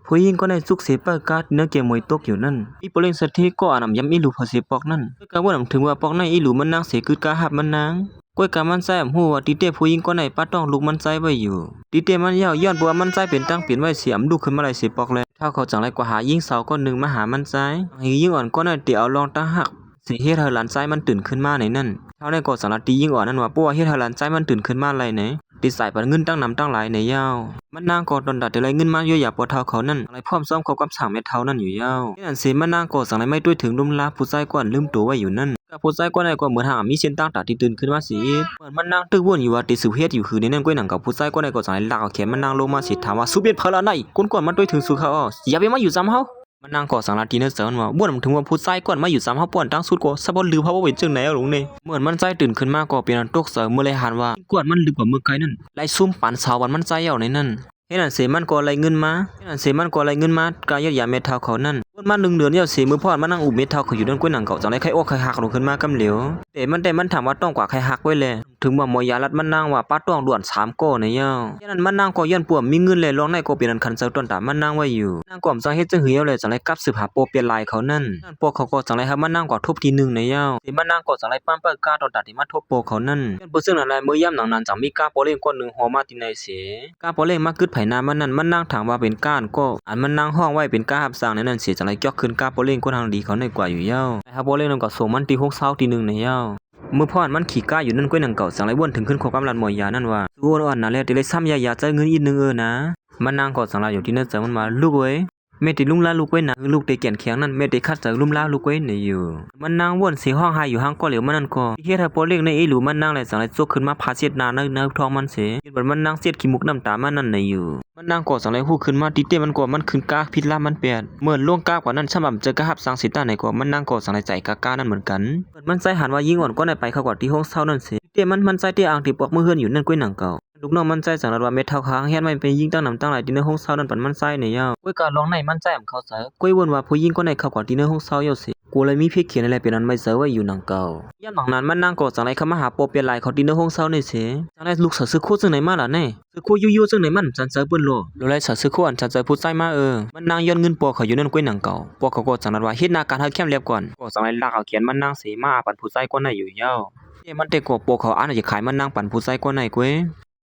ผู้หญิงก็ในสุกเสปากาเนื้อเกมมวยตกอยู่นั่นอีโปเล่งสะเทก็อ่านย้ำอีหลูพอเสปอกนั่นกะว่านำถึงว่าปอกในอีหลูมันนางเสกึดกะหับมันนางก้วยกะมันใจฮู้ว่าติเต้ผู้หญิงก็ในป้าต้องลูกมันใจไว้อยู่ติเต้มันยาวย้อนบัวมันใจเป็นตั้งเปลี่ยนไว้เสียมลูกขึ้นมาเลยเสปอกเลยถ้าเขาจังไรกว่าหายิงเสาก็นึงมาหามันใจให้ยิงอ่อนก็ในเตียวลองตาหักสิเฮ็ดให้หลานใจมันตื่นขึ้นมาในนั่นเท่าในก็สารตียิงอ่อนนั่นว่าปัวเฮ็ดให้หลานใจมันตื่นขึ้นมาไรไหนติดสายปันเงินตั้งนำตั้งหลายในยาวมันนางก็ตอนดัดอะไรเงินมาเยอะอย่าปวดเท้าเขานั่นอะไรพร้อมซ้อมเขากับฉางเม็ดเท้านั่นอยู่ยาวนี่นั่นสิมันนางก็สั่งอะไรไม่ด้วยถึงลุ่มลาผู้ชายก่อนลืมตัวไว้อยู่นั่นกับผู้ชายก่อนไหนก็เหมือนหามีเส้นตั้งตัดที่ตื่นขึ้นมาสิเหมือนมันนางตึกวนอยู่ว่าติดสืบเฮ็ดอยู่คือในนั่นก้อยหนังกับผู้ชายก่อนไหนก็สั่งอะไรลากเอาแขนมันนางลงมาสิถามว่าสุเบียดเพลาไหนก้นก่อนมันด้วยถึงสู่เขาอย่าไปมาอยู่ซ้ำเฮามันนางก่อสังลาตีเนเสริญว่าบ่นถึงว่าผู้ชายก่อนมาอยู่ซ้ำเฮาป่วนตั้งสุดก็สะบ่ลืมเฮาว่าเป็นจังไหนเอาลงนี่เหมือนมันใจตื่นขึ้นมาก็เป็นอันตกเสริมเมื่อไรหันว่าก่อนมันลืมกว่าเมื่อไกลนั่นไล่ซุ่มปันสาววันมันใจเอาในนั่นเฮ็ดนั่นเสมันก็ไล่เงินมากายยาเม็ดเท่าเขานั่นวันมา1 เดือนยาวเสมือพ่อมันนั่งอุบเม็ดเท่าเขาอยู่ด้านก้นหนังเก่าจังได๋ใครอกใครหักลงขึ้นมากำเหลวแต่มันถามว่าต้องกว่าใครหักไว้แลถึงว่าหมอยาลัดมันนางว่าป้าต้องด่วน3ก้อในยาวฉะนั้นมันนางก็ย้อนป่วมมีเงินแลร้องในก็เป็นอันคันเซาต้นตามันนางไว้อยู่นางก่อมจังเฮ็ดจังเหี่ยวเลยจังได๋กลับสืบหาโปเปลี่ยนลายเขานั่นพวกเขาก็จังได๋ครับมันนางก็ทุบที1ในยาวที่มันนางก็จังได๋ปั้มเปิ้กาตอนตาที่มาทุบโปเขานั่นเปิ้นซึ่งนั่นแหละมื้อยามหนังนั้นจังมีกาโปเล่งก้นนึงหอมาที่ไหนเสกาโปเล่งมากึดไผนามันนั่นมันนางถามว่าเป็นก้านก็อันมันนางห้องไว้เป็นกาหับสร้างในนั้นเสียจังได๋จอกขึ้นกาโปเล่งก้นทางดีเขาในกว่าอยู่ยาวแต่ฮาโปเล่งนั่นก็ส่งมันตี6เช้าที1ในยาวเมื่อพ่อนมันขี่ก้าอยู่นั่นก้อยหนังเก่าสังไรวนถึงขึ้นควบกำลังหมอยานั่นว่าสู้อ่อนนั่นแหละติเลยซ้ำยาใจเงินอีกนึงนะมันนางก็สังไรอยู่ที่นั่นจังมันมาลูกเว้ยแม่ติลุงลาลูกเว้ยนะลูกเตะแก่นแข็งนั่นแม่ติคัดจากลุ่มลาลูกเว้ยนี่อยู่มันนางวนเสียห้องหายอยู่ห้างก็เหลียวมันนั่นก็ที่เฮ็ดให้โปเล็กในอีหลูมันนางเลยสังไรซกขึ้นมาพาเสียดนาในท้องมันเสียยืนบนมันนางเสียดขี้มุกน้ำตามันนั่นนี่อยู่มันนางก็สังไรฮู้ขึ้นมาติเต้มันก็มันขึ้นกาพิษลามันเปียดเมื่อล่วงกากว่านั้นฉบับเจอกะหับสังสิตาไหนก็มันนางก็สังไรใจกานั่นเหมือนกันมันใจหันว่ายิงอ่อนก็ได้ไปเข้ากว่าที่ห้องเศร้านั่นเสียเต้มันใจที่อ่างที่ปอกมือเฮือนอยู่นั่นก้อยหนังเก่าลูกน้องมันใจสังว่าเม็ดเท่าค้างเฮ็ดไม่เป็นยิงตั้งนำตั้งหลายที่ในห้องเศร้านั่นปันมันใจในยาวก้อยกาลองในมันใจเขาเสือก้อยวนว่าผู้ยิงก็ในเข้ากว่าที่ในห้องเศร้าเยาสิกูเลยมีเพียเขียนอะไรเป็นอันไม่เสือไว้อยู่หนังเก่าย่ำหนังนั้นมันนั่งกอดสังไรเข้ามาหาโปเปียนลายเขาที่ในห้องเศร้าในเสียสังไรลูกเสือซื้อคู่ซึ่งไหนมาล่ะแน่ซื้อคู่ยู่ซึ่งไหนมันจันเสือเปิ้นโลโดยไรเสือซื้อคู่อันจันเสือผู้ใจมามันนางย้อนเงินปอเขาอยู่นั่นก้อยหนังเก่าปอเขาก็สังว่าเฮ็ดนาการให้เข้มเรียบก่อนก็สังไรลากเอาเขียนมันนางเสียมาปันผู้ใจก็ในอยู่ยาวมันเตะกบปอเขาอ่านจะขายมันนางปันผู้ใจก็ในก้อ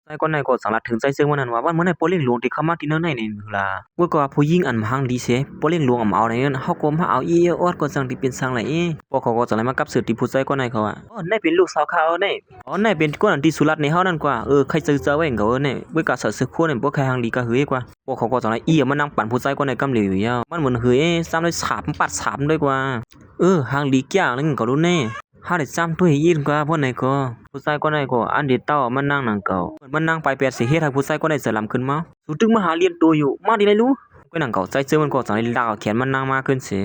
ยใจก็ในก็สังลัดถึงใจซึ่งวันนั้นว่าเมื่อในโปเล่งหลวงที่เข้ามาที่นั่นในนี่ล่ะว่าก็ผู้หญิงอันหังดีเสโปเล่งหลวงเอาในนั้นเฮาก็มาเอาอีออดก็จังที่เป็นสังไหลพวกเขาก็จังได๋มากับสืบที่ผู้ใจก็ในเขาในเป็นลูกสาวเขาในในเป็นคนอันที่สุรัตในเฮานั่นกว่าใครซื้อเจ้าไว้ก็ในเว้ยก็ซื้อคนนี่บ่ใครหังดีก็เฮ้ยกว่าพวกเขาก็จังได๋มานั่งปั่นผู้ใจก็ในกำเหลวอยู่ยาวมันเหมือนเฮ้ยซ้ำได้ฉาบปัดฉาบด้วยกว่าหังดีแก่นึงก็รู้แน่หาได้จำตัวยินกว่าพวกไหนก็ผู้ชายก็ไหนก็อันเดีเต้ามันนั่งนั่งเก่ามันนั่งไปเปียดสิเฮ็ดให้ผู้ชายก็ได้เสลำขึ้นมาสุดถึงมาหาเรียนตัวอยู่มาดีเลยรู้ก็นั่งเก่าใจเจอมันก็จังได้ลากเอาแขนมันนั่งมาขึ้นเสีย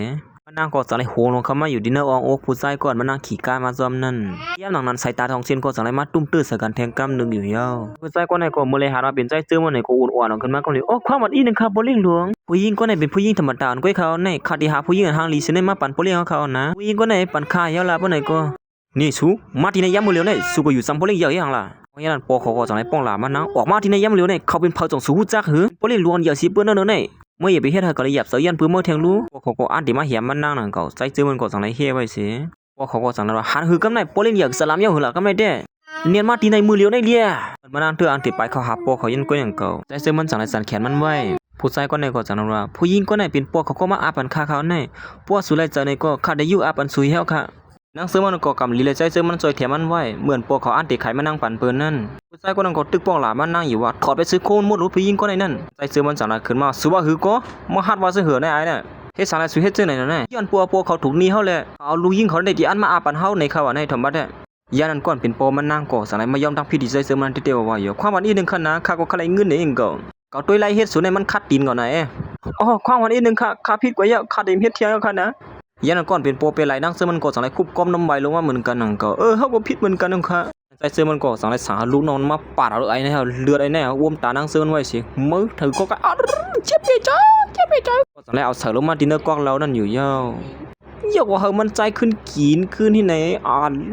มันนั่งก็จังได้โหลงเข้ามาอยู่ดินเนอร์อองอกผู้ชายก่อนมันนั่งขี่กายมาซ้อมนั่นยามหนังนั้นสายตาทองเส้นก็จังได้มาตุ้มตื้อใส่กันแทงกำนึงอยู่ยาวผู้ชายก็ไหนก็มื้อเลยหาว่าเป็นใจเจอมันไหนก็อ้วนๆขึ้นมาก็เลยความมันอีนึงครับบ่เล่งหลวงผู้หญิงก็ไหนเป็นผู้หญิงธรรมดาก็เขาในคัดที่หาผู้หญิงทางลีสิได้มาปั่นผู้เลี้ยงเขานะผู้หญิงก็ไหนปั่นค่ายาวลาบ่ไหนก็นี่สูมาที่ในย่ำมือเหลียวเนี่ยสูก็อยู่ซ้ำโปเล่งเยอะอย่างล่ะเพราะงั้นปอเขาก็จังไรป้องหลามันนะออกมาที่ในย่ำเหลียวเนี่ยเขาเป็นเผ่าจงสูจักหือโปเล่งล้วนอย่าสิเปิ้นเนอะเนี่ยเมื่ออย่าไปเฮ็ดให้ก็เลยหยับเสียยันปื้มเมื่อเทียงรู้ปอเขาก็อันที่มาเหี่ยมันนั่งนั่งเก่าใจเจอมันก็จังไรเฮียไว้สิปอเขาก็จังไรว่าหันหือกำไรโปเล่งอยากสลามย่อหือละกำไรเด้เนียนมาที่ในมือเหลียวได้เลี้ยมันนั่งเตือนอันที่ไปเขาหาปอเขายันก้นอย่างเก่าใจเจอมันจังไรสั่นแขนมันไว้ผู้ชายก็ในก็จังไรว่าผู้หญิงก็ในเป็นปอเขาก็มาอาปันค่าเขาในปอสุไลเจอในก็ข้าได้อยู่อาปันซุยเฮาค่ะนางเสือมันก็กำลีเลยใจเสือมันซอยแถมมันไว้เหมือนพวกเขาอันติไข่มานั่งปั่นเปิ้นนั่นผู้ชายก็นั่งก็ตึกป้องหลามันนั่งอยู่ว่าถอดไปซื้อโคนหมดรู้ผู้หญิงก็ในนั่นใจเสือมันจังไรขึ้นมาสุว่าหือก็มาฮัดว่าซื้อเหือในไอ้เนี่ยเฮ็ดสารสุเฮ็ดเจอไหนนั่นแน่ย้อนปัวเขาถูกนี้เฮาแหละเอาลูกยิงเขาได้ที่อันมาอาปันเฮาในเขาในธรรมบัดแท้ยานั้นก่อนเป็นปอมันนั่งก่อสารมายอมทั้งพี่ดีใจเสือมันที่เตว่าอยู่ความวันอีนึงคั่นนะข้าก็คลายเงินเองก็เขาตัวไล่เฮ็ดสุในมันคัดตีนก่อนไหนความวันอีนึงข้าผิดกว่าเยอะข้าได้เฮ็ดเที่ยวคั่นนะยันก่อนเป็นโปเป็นไรนั่งเสื้อมันก็สั่งไรคุบก้มน้ำใบลงมาเหมือนกันนั่งก็เขาก็ผิดเหมือนกันนั่งค่ะใจเสื้อมันก็สั่งไรสาลูกนอนมาปาดเอาไอ้เนี่ยเลือดไอ้เนี่ยอ้วมตานั่งเสื้อมันไว้สิมือถือก็เจ็บไปจ้าก็สั่งไรเอาเสือลงมาดินเนอร์กอกเรานั่นอยู่ยาวว่ามันใจขึ้นกินขึ้นที่ไหน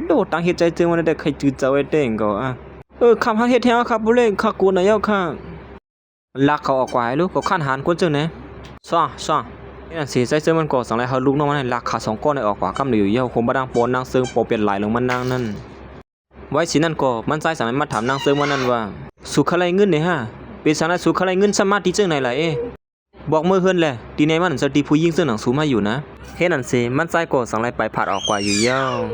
โลดตังเหตุใจเจอมันได้ใครจืดเจ้าไอ้เด้งก็คำฮักเฮ็ดแท้ครับบุเล่ข้ากลัวนะยาวค่ะลักเขาออกกว่าลูกก็ขั้นหานคนเจอไหน ซ่านี่นั่นสิใจเสื้อมันก่อสังไรเฮาลูกน้องมันให้ราคา2ก้อนได้ออกกว่ากำเหลียวเยาคมบ่ดังโปนนางเซิงโปเปลี่ยนหลายลงมันนางนั่นไว้สินั่นก็มันใจสั่งให้มาถามนางเซิงว่านั่นว่าสุขอะไรเงินเนี่ยฮะเป็นสังไรสุขอะไรเงินสมาธิจังไหนล่ะบอกมือเฮือนแหละตีในมันจะตีผู้หญิงเสื้อหนังสูมาอยู่นะเฮ็ดนั่นสิมันใจก่อสังไรไปผัดออกกว่าอยู่เยา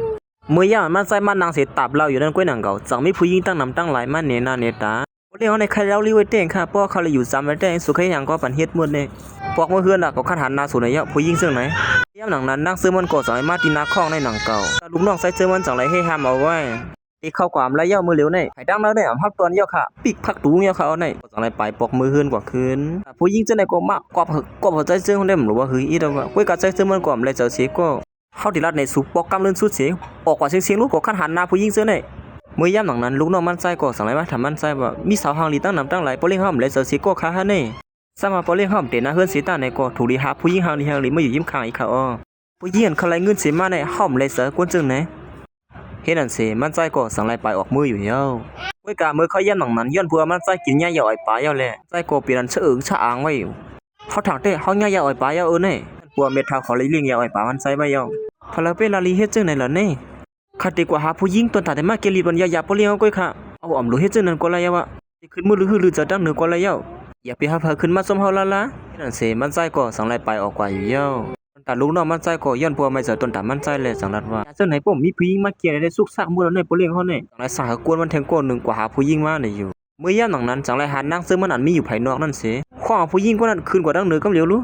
เมื่อย่ามันใจมันนางเสียตับเราอยู่นั่นก้วยหนังเก่าจังมีผู้หญิงตั้งนำตั้งหลายมันเนนาเนตาเรื่องในใครเล่าลิเวเต้งค่ะป้อเขาเลยอยู่ซ้ำไว้แต่สุขให้ยังก็ปันเฮ็ดหมดเนี่ยพวกมือเฮือนล่ะก็คันหันนาสู่ในเยาผู้หญิงเสื้อไหนย่ำหนังนั้นนั่งซื้อมันก่อสังไรมาตีนาข้องในหนังเก่าลุงน้องใส่เสื้อมันจังไรให้ห้ามเอาไว้ตีเข้าความไรเย่ามือเหลียวในไห้ดังแล้วเนี่ยอ่ำพักตอนเย่าค่ะปิกพักตูเย่าค่ะเอาในจังไรไปปอกมือเฮือนกว่าคืนผู้หญิงจะไหนก็มากกว่าใจเสื้อคนเดิมหรือว่าเฮ้ยอีเดว่ากุ้ยกัดใจเสื้อมันก่อนเลยเจอเสียก็เข้าติรัดในสูบปอกกำเลื่อนสุดเสียออกกว่าเสียงลูกก็คันหันนาผู้หญิงเสื้อในเมื่อย่ำหนังนั้นลูกน้องมันใจก็สังไรมาทำมันใจว่ามีสาวหางลีตั้งนำตั้งหลายปอเลี้ยงห้อมเลยเจอเสียก็ค่ะฮะเนี่ยสมาปอเลี้ยงห้อมเตะนะเฮือนเสียตาในก็ถูกดีหาผู้หญิงหางลีมาอยู่ยิ้มข้างอีกค่ะอ้อผู้หญิงเขาไล่เงินเสียมาในห้อมเลยเสือกวนจึงไหนเฮ็ดนั่นสิมันใจก็สังไรไปออกมืออยู่เย้าไว้กามือเขาย่ำหนังนั้นย้อนพัวมันใจกินหญ้าเหยาไอ้ปลาเย้าแหละใจก็เปลี่ยนเชื่อชะอางไว้เขาถังเต้เขาหญ้าเหยาไอ้ปลาเย้าเนี่ยพัวเม็ดเท้าเขาเลยเลี้ยงเหยาไอ้ปลามันใจไว้เย้าพอเราเป็นลาลีเฮ็ดจึงไหนล่ะเนี่ยข้าดีกว่าหาผู้หญิงตอนตัดแต่มาเกลีบันยาปอเลี้ยงก้อยค่ะเอาอ่อมรู้เฮ็ดจึงนั้นก็ไรเย้าวะขึ้นมือหรือจะดังเหนือก็ไรเย้าอย่าไปหาเผาขึ้นมาส้มเฮาละนั่นสิมันใจก็สังไรไปออกกว่าอยู่เย้าแต่ลูกน้องมันใจก็ย้อนพัวไม่เจอต้นตามันใจเลยสังรัดว่าเจ้าไหนผมมีผู้หญิงมาเกี่ยได้สุกซักมือแล้วในปอเลี้ยงเขาเนี่ยสังไรสาหกวนมันแทงก้นหนึ่งกว่าหาผู้หญิงมาเนี่ยอยู่เมื่อย่ำหนังนั้นสังไรหันนั่งซึ่งมันอันมีอยู่ภายนอกนั่นสิขว้างผู้หญิงคนนั้นคืนกว่าดังเหนือก็เหลียวรู้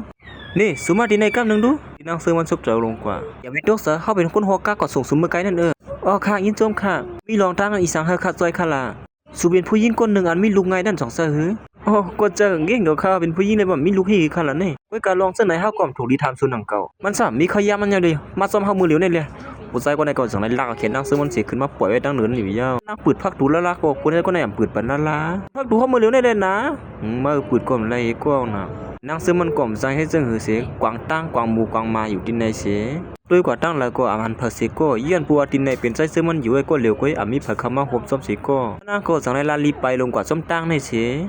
นี่สุมาดีในกำหนึ่งดูที่นั่งซึ่งมันซุกเจอลงกว่าอย่าไปตกเสือเขาเป็นคนหัวก้าก่อส่งสมมือไกลนั่นอ๋อค่ะยินจมค่ะมีรองทางอีสังเฮขัดซอยค่ะล่ะสุเป็นผู้หญิงคนหนึ่งอันมีลูกไงนั่นสองเสือหือโอ้ก็เจอเก่งเดี๋ยวข้าเป็นผู้หญิงเลยว่ามีลูกฮีค่ะล่ะนี่ไว้การลองเส้นไหนห้าก่อมถูกดีทำส่วนหนังเก่ามันสามมีขยะมันยังดีมาซ้อมห้ามือเหลียวนี่เลยผู้ชายคนไหนก่อนสั่งไหนลากเขียนนั่งซึ่งมันเสียขึ้นมาปล่อยไว้ตั้งเหนือหลิวยาวนั่งปืดพักดูละละก็คนไหนก็ไหนปืดปันละละพักดูห้ามือเหลียวนี่เลยนะมาปืดก่อมไรก็นะนั่งซึ่งมันก่อมใจให้จึงหือเสียกวางตั้งกวางหมูกวางมาอยู่ที่ในเสียด้วยกว่าตั้งแล้วก็อามันเพอเสก็เยี่ยนปัวตินในเป็นใจซึ่งมันอยู่ไอ้ก็เหลียวก็อามีเผยคำมาหบส้มเสียก็นั่งก็สั่งไหนลาลีไปลงกว่าส้มตั้งในเสีย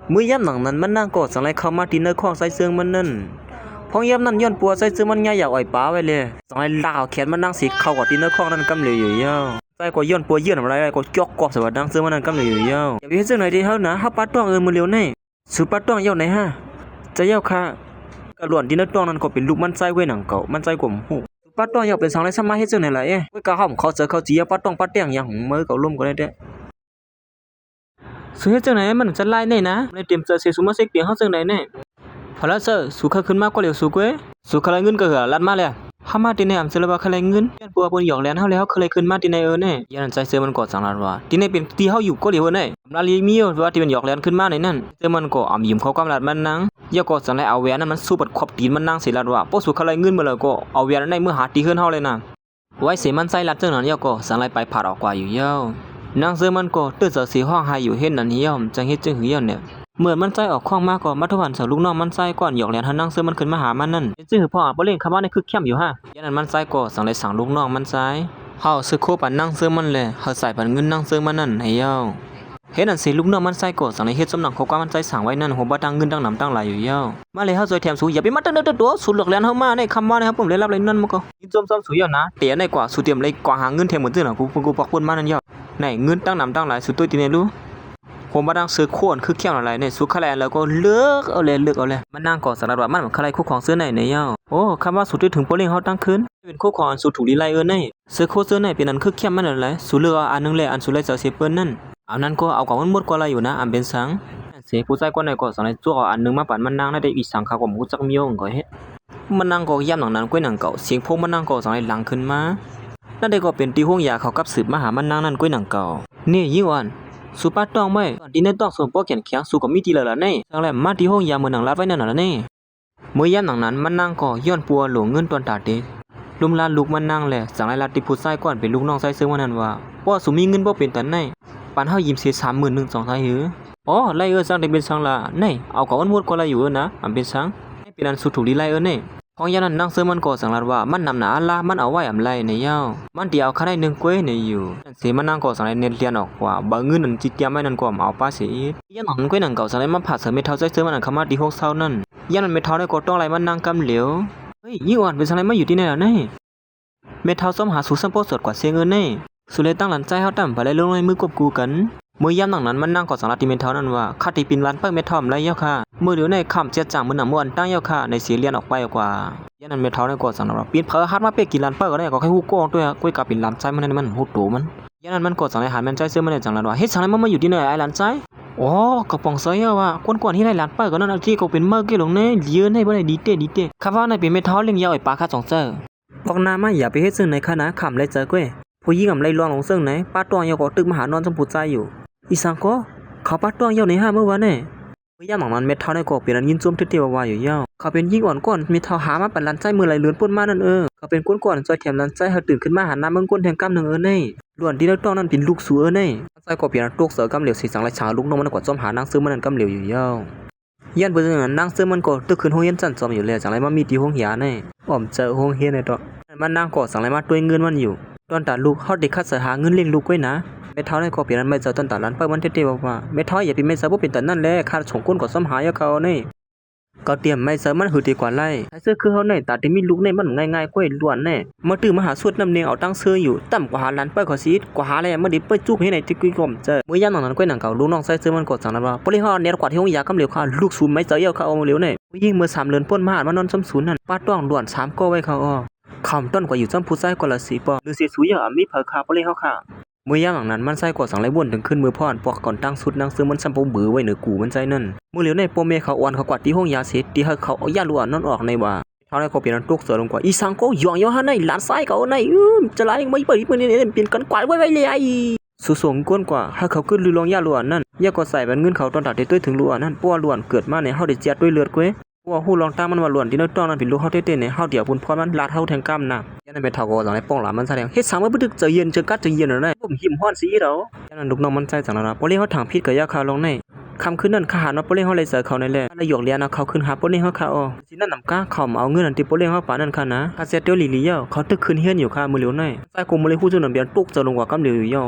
เมื่อย่ำหนังนั้นมันนั่งกอดสังไรเข้ามาที่เนื้อข้องใส่เสื้อมันนั่นพองย่ำนั้นย้อนปัวใส่เสื้อมันง่ายอยากอ่อยป้าไว้เลยสังไรลากแขนมันนั่งสีเข้ากับที่เนื้อข้องนั้นกำเหลยอยู่เย้าใส่ก็ย้อนปัวเยื่อนอะไรก็จอกกอบสวัสดิ์นั่งเสื้อมันนั่นกำเหลยอยู่เย้าอย่าไปเห็นเสื้อไหนที่เท่านะฮับปัดต้องมือเลี้ยวแน่สุปัดต้องเย้าไหนฮะจะเย้าค่ะกระหล่อนที่เนื้อต้องนั้นก็เป็นลูกมันใจไว้หนังเก่ามันใจกลมหูปัดต้องเย้าเป็นสังไรสมาเห็นเสื้อไหนล่ะไว้กะห้อมเขาเจอเขาจีปัดต้องปัดเตียงอย่างมือเก่าลุ่มก็ได้เด้สุเฮ็ดจังไหนมันจะไล่แน่นะในเตรียมเจอเสียสุมาเสกเตียงเฮาจังไหนแน่พอแล้วเซอสุขขึ้นมากกว่าเหลียวสุกเว้ยสุขอะไรเงินก็เหือลัดมาแล้วเฮามาติในอำเสลว่าอะไรเงินยันปัวปนหยอกแลนเฮาแล้วเคยขึ้นมาติในแน่ยันใจเสือมันกอดสังลาดว่าติในเป็นที่เฮาอยู่ก็เหลียวแน่อำลาลีมีว่าที่เป็นหยอกแลนขึ้นมาในนั้นเสือมันก็อำยิ้มเขากำลัดมันนังอย่ากอดสังไรเอาแหวนนั้นมันสู้ปัดขอบตีนมันนางสิลาดว่าบ่สุขอะไรเงินมาแล้วก็เอาแหวนนั้นในมือหาตีเฮือนเฮาเลยนะไว้เสมันใจลัดจังนั้นอย่าก็สังไรไปผาดออกกว่าอยู่เย้านางเสือมันก็ตื่นเสียห้องหายอยู่เฮ็ดนั่นเหี่ยมจังเฮ็ดจังหือเหี่ยเนี่ยเมื่อมันใจออกข้องมาก็มาทวันเสาลูกน้องมันใจก่อนหยอกแหลนหันนางเสือมันขึ้นมาหามันนั่นจึงหือพ่อบ่เล่นคำว่าในคึกเข้มอยู่ฮะยันนั้นมันใจก็สั่งเลยสั่งลูกน้องมันใจเฮาซื้อโคปันนางเสือมันเลยเฮาใส่ปันเงินนางเสือมันนั่นให้เย้าเฮ็ดนั่นสิลูกน้องมันใจก็สั่งเลยเฮ็ดสมนังเขาก็มันใจสั่งไว้นั่นโหบ่ตั้งเงินตั้งนำตั้งหลายอยู่เย้ามาเลยเฮาซอยแถมสูอย่าไปมาตั้งเด้อตัวสูหลอกแหลนเฮามาในคำว่านะครับผมเลยรับเลยนั่นมันก็ยินจมๆสูอยู่นะเตียในกว่าสูเตรียมเลยกว่าหาเงินแถมเหมือนตื้อน่ะกูปักปุ่นมานั่นเย้าไหนเงินตั้งนำตั้งหลายสุดตัวตีเนี่ยรู้ผมมาดังซื้อโค่นคือเขี้ยวอะไรเนี่ยสุขแลนแล้วก็เลือกเอาเลยมันนั่งก่อสารวัตรมันเหมือนใครคู่ของซื้อไหนเนี่ยเย้าโอ้คำว่าสุดที่ถึงโปลิงเขาตั้งขึ้นเป็นคู่ของสุดถูกดีไลเนี่ยซื้อโคซื้อไหนเป็นอันคือเขี้ยวมันอะไรสุดเลือกอันนึงเลยอันสุดเลยเสียเสียเปิ้นนั่นเอานั้นก็เอาของมันหมดก็อะไรอยู่นะอันเป็นสังเสียผู้ใจก็ไหนก็สั่งเลยจ้วงอันนึงมาปั่นมันนั่งได้อีสังขาของผู้จักมีองก็เฮ็ดมันนั่งก็ย่ำหนังนั้นก้อยหนังเก่าเสียงพงมันนั่งก็สั่งเลยหลังขึ้นมานั่นได้ก็เป็นตีห้องยาเขากับสืบมาหามันนั่งนั่นก้อยหนังเก่านี่ยิ่งอ่อนสุปัดต้องไม่ดีในต้องส่งป้อแขนแข็งสู้กับมีตีละนี่จังแลมาที่ห้องยาเมืองหนังลัดไว้นั่นน่ะนี่เมื่อย่ำหนังนั้นมันนั่งก็ย้อนปัวหลงเงินตอนตาเด็กลุมลาลูกมันนั่งแหละสั่งให้ลาติผู้ชายก่อนเป็นลูกน้องใส่ซึ่งวันนั้นว่าป้อสุมีเงินบ่เป็นตันในปันเฮายิ้มเสีย31,000 2 2หืออ๋อไล่สังได้เป็นสังละนี่เอาของอันหมดก็ไล่อยู่นะอันเป็นสังให้เป็นอันสุดถูกดีไล่นี่ของยานั้นนั่งเสือมันก็สังลาดว่ามันนำหนาอันละมันเอาไว้อำไรในเย้ามันเดียวค่าได้1ก้วยในอยู่เสียมันนั่งก็สังเลยเน็ตเรียนออกว่าบ่เงินนั่นจิตเตรียมไว้นั่นก็เอาป้าเสียอีกยันหนังก้วยหนังเก่าสังเลยมาผัดเสือเม็ดเท่าใจเสือมันเข้ามาดี6เท่านั่น ยันมันเม็ดเท้าได้ก็ต้องอะไรมันนางกำเหลียวเฮ้ยยิ่งอ่อนเป็นอะไรมาอยู่ที่ไหนแล้วเนี่ยเม็ดเท้าซ้อมหาสู่สัมโพสดกว่าเสียเงินเนี่ยสุเลยตั้งหลันใจเขาต่ำไปเลยลงในมือกบกูกันมือย่ำหนังนั้นมันนั่งกอดสังลัดที่เม็ดเท้านั่นว่าข้าตีปินล้านเปิ้งเม็ดเท้าไรเย้าค่ะมือเดี๋ยวในคำเจ็ดจังมือหนังม้วนตั้งเย้าค่ะในเสียเลียนออกไปกว่ายันนั้นเม็ดเท้าในกอดสังลัดปีนเพอฮัดมาเป๊กกี่ล้านเปิ้งก็ได้ก็แค่หู้โก้ด้วยกุ้ยกับปินล้านใจมันนั่นมันหูโตมันยันนั้นมันกอดสังลัดหันมันใจเสื้อมันในจังลัดว่าเฮ้ยสังลัดมันมาอยู่ที่ไหนไอ้ล้านใจอ๋อกระป๋องเสียว่ากวนๆที่ไรล้านเปิ้งก็นั่นที่เขาเป็นเมื่อกี้ลงเนี่ยเยอะในบ่ได้ดีเต้ข้าว่าในเป็นเม็ดเท้าเลี้ยงยาวไอ้ปลาข้าสองเจ้าบอกนามาอย่าไปเฮ็ดซึ่งในคณะขำเลยเจอกุ้ยผู้หญิงกับไรลวงลงซึ่งไหนป้าตวงยาวก็ตึกมหานอนจมผูใจอยู่อีสังก็เขาป้าตวงยาวในห้าเมื่อวานเนี่ยเมื่อย่าหมังมันเม็ดเท้าในกอกเปลี่ยนยินจุ่มเตี้ยวๆอยู่ยาวเขาเป็นยิ่งอ่อนก้อนมีเท้าหามาปั่นลันใจมือไหลเลือนป่นมานั่นเขาเป็นก้นก่อนจอยแถมลันใจเขาตื่นขึ้นมาหันหน้าเมืองก้นแทงกำหนึ่งเนี่ยล้วนที่เราต้องนั่นเป็นลูกสูเนี่ยใจกอกเปลี่ยนตกเสือกำเหลียวสีสังไรชาลูกน้องมันกอดจอมหานางซื้อมันนั่นกำเหลียวอยู่ยาวยันเบอร์นั้นนางซื้อมันก็ตึกขึ้นห้องเย็นจันจอมอยู่แล้วจังไรมามีที่ห้องยาเนี่ยอ้อมเจอห้องเฮียในตัวมันนางกอดสังไรมาตัวเงินมันอยู่ตอนตาลูกเขาเด็กคัดเสือหาเงินเลี้ยงลูกไว้นะเม็ดเท้าในกอกเปลี่ยนนั้นไม่เจอต้นตาลันเปิ้ลมันเท่ๆบอกว่าเม็ดเท้าอย่าเป็นไม่เจอพวกเป็นแต่นั่นแหละข้าฉงก้นกอดซ้ำหายเขาเนี่ยก็เตรียมไม่เจอมันหือดีกว่าไล่ไอ้เสื้อคือเขาเนี่ยตาที่มีลูกเนี่ยมันง่ายๆกล้วยล้วนเนี่ยมาตื่นมาหาสวดน้ำเนียงเอาตั้งเสื้ออยู่ต่ำกว่าหาลันเปิ้ลขอซีดกว่าหาอะไรมาดิเปิ้ลจุกให้ในที่กุ้งกลมเจอเมื่อย่านหนังนั้นกล้วยหนังเก่าลูกน้องใส่เสื้อมันกดสั่งนั้นว่าปริห่อเนี่ยกว่าที่ห้องยากำเหลวข้าลูกซูมไม่เจอเยอะเขาเอาเหลวเนี่ยยิ่งเมื่อ3 เดือนป้นมาหาดมานอนซ้ำศูนย์นั่นป้าต้องด่วน3 ก็ไว้เขาคำต้นกว่าอยู่จำผู้ใส่กว่าละ4 ปอหรือสีสูอย่างมีเผอคาปริห่อค่ะเมื่อย่ามหลังนั้นมันใส่กว่าสังไรบ่นถึงขึ้นมือพ่อนปอกก่อนตั้งสุดนางซื้อมันซ้ำปูบือไว้เหนือกูมันใจนั่นมือเหลียวในโปเมเขาอ่อนเขากวาดที่ห้องยาเสพที่เขาเอายาล้วนนั่นออกในว่าเท่าไรก็เปลี่ยนตุกเสือลงกว่าอีสังก็ย่องย่อหาในหลานซ้ายเขาในจะไล่ไม่เปิดมือนี่เปลี่ยนกันกวาดไว้เลยสุสงก้นกว่าให้เขาขึ้นลือลองยาล้วนนั่นยาก็ใส่เป็นเงินเขาตอนตัดได้ด้วยถึงล้วนนั่นปัวล้วนเกิดมาในเฮาได้เจียดด้วยเลือดเว้ยปัวหูลองตามมันว่าล้วนที่น้อยต้องนั่นเป็นลูกเฮาเต้ๆในเฮาเดี๋ยวพุ่นพอมันลาดเฮาแทงกำน่ะยันนั้นเป็นเท่าก็จังไรป้องหลานมันแสดงเฮ็ดสังว่าบึกเจอเย็นเจอกัดเจอเย็นอะไรผมหิมฮ้อนสีเรายันนั้นลูกน้องมันใจจังนั้นปอเลี้ยงเขาถังพิษกับยาคาลงในคำขึ้นนั่นข้าหาเนาะปอเลี้ยงเขาเลยเสือเขาในแหละแล้วหยอกเลี้ยงเขาขึ้นหาปอเลี้ยงเขาค่ะอ๋อสินั่นนำก้าเขาเอาเงินนั่นที่ปอเลี้ยงเขาป่านั่นค่ะนะคาเซเตียวลีเยาเขาตึกขึ้นเฮียนอยู่ค่ะมือเหลียวในใส่กลมมือเลยคู่จุนนำเบียนตุกจะลงกว่ากำเหลียวอยู่ย่อ